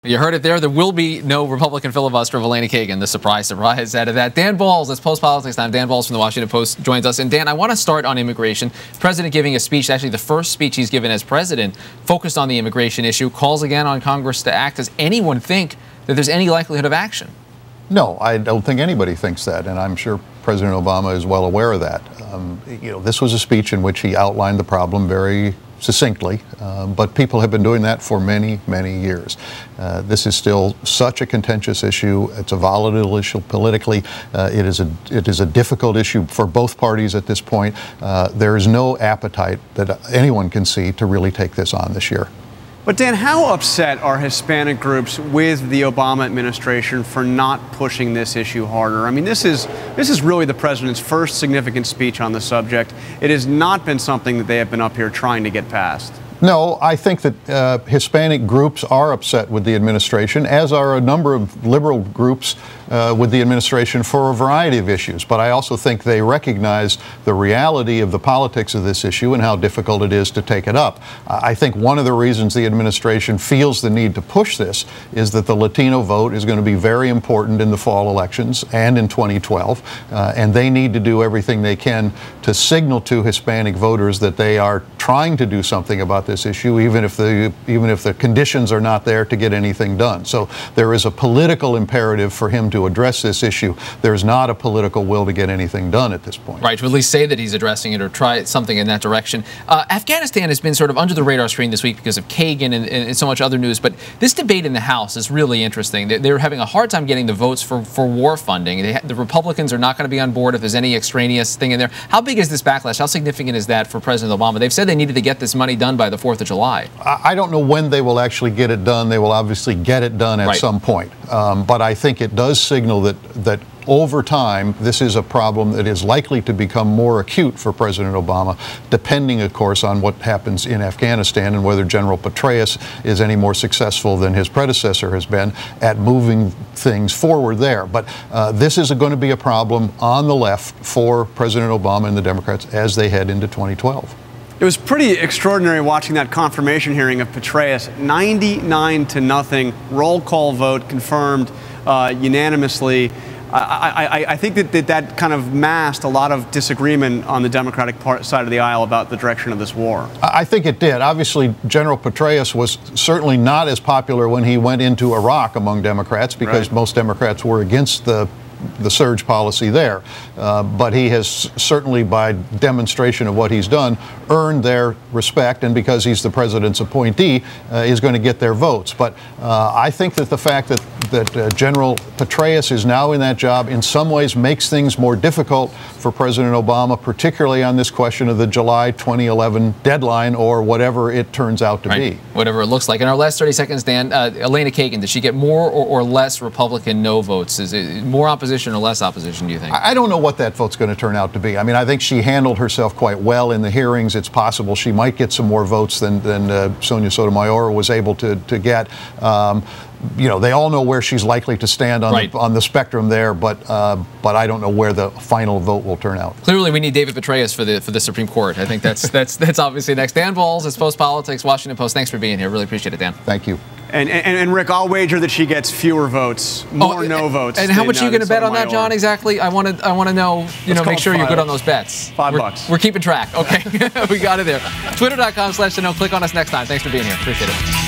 You heard it there. There will be no Republican filibuster of Elena Kagan. The surprise out of that. Dan Balz, it's Post Politics Time. Dan Balz from the Washington Post joins us. And Dan, I want to start on immigration. President giving a speech, actually the first speech he's given as president, focused on the immigration issue, calls again on Congress to act. Does anyone think that there's any likelihood of action? No, I don't think anybody thinks that, and I'm sure President Obama is well aware of that. This was a speech in which he outlined the problem very succinctly, but people have been doing that for many, many years. This is still such a contentious issue. It's a volatile issue politically. It is a difficult issue for both parties at this point. There is no appetite that anyone can see to really take this on this year. But Dan, how upset are Hispanic groups with the Obama administration for not pushing this issue harder? I mean, this is really the president's first significant speech on the subject. It has not been something that they have been up here trying to get past. No, I think that Hispanic groups are upset with the administration, as are a number of liberal groups with the administration for a variety of issues. But I also think they recognize the reality of the politics of this issue and how difficult it is to take it up. I think one of the reasons the administration feels the need to push this is that the Latino vote is going to be very important in the fall elections and in 2012, and they need to do everything they can to signal to Hispanic voters that they are trying to do something about this issue, even if the conditions are not there to get anything done. So there is a political imperative for him to address this issue. There's not a political will to get anything done at this point. Right, to at least say that he's addressing it or try something in that direction. Afghanistan has been sort of under the radar screen this week because of Kagan and so much other news, but this debate in the House is really interesting. They're having a hard time getting the votes for war funding. The Republicans are not going to be on board if there's any extraneous thing in there. How big is this backlash? How significant is that for President Obama? They've said they needed to get this money done by the 4th of July. I don't know when they will actually get it done. They will obviously get it done at some point. But I think it does signal that over time, this is a problem that is likely to become more acute for President Obama, depending, of course, on what happens in Afghanistan and whether General Petraeus is any more successful than his predecessor has been at moving things forward there. But this is going to be a problem on the left for President Obama and the Democrats as they head into 2012. It was pretty extraordinary watching that confirmation hearing of Petraeus, 99-0, roll call vote confirmed unanimously. I think that kind of masked a lot of disagreement on the Democratic side of the aisle about the direction of this war. I think it did. Obviously, General Petraeus was certainly not as popular when he went into Iraq among Democrats because most Democrats were against the surge policy there. But he has certainly, by demonstration of what he's done, earned their respect, and because he's the president's appointee, is going to get their votes. But I think that the fact that General Petraeus is now in that job in some ways makes things more difficult for President Obama, particularly on this question of the July 2011 deadline or whatever it turns out to be. Whatever it looks like. In our last 30 seconds, Dan, Elena Kagan, does she get more or less Republican no votes? Is it more opposition or less opposition, do you think? I don't know what that vote's going to turn out to be. I mean, I think she handled herself quite well in the hearings. It's possible she might get some more votes than Sonia Sotomayor was able to get. You know, they all know where she's likely to stand on the spectrum there, but I don't know where the final vote will turn out. Clearly, we need David Petraeus for the Supreme Court. I think that's obviously next. Dan Balz, it's Post Politics, Washington Post. Thanks for being here. Really appreciate it, Dan. Thank you. And Rick, I'll wager that she gets fewer votes, more no votes. And how much are you going to bet on that, John? Exactly. I want to know. Make sure you're good on those bets. $5. We're keeping track. Okay, we got it there. Twitter.com/TheKnow. Click on us next time. Thanks for being here. Appreciate it.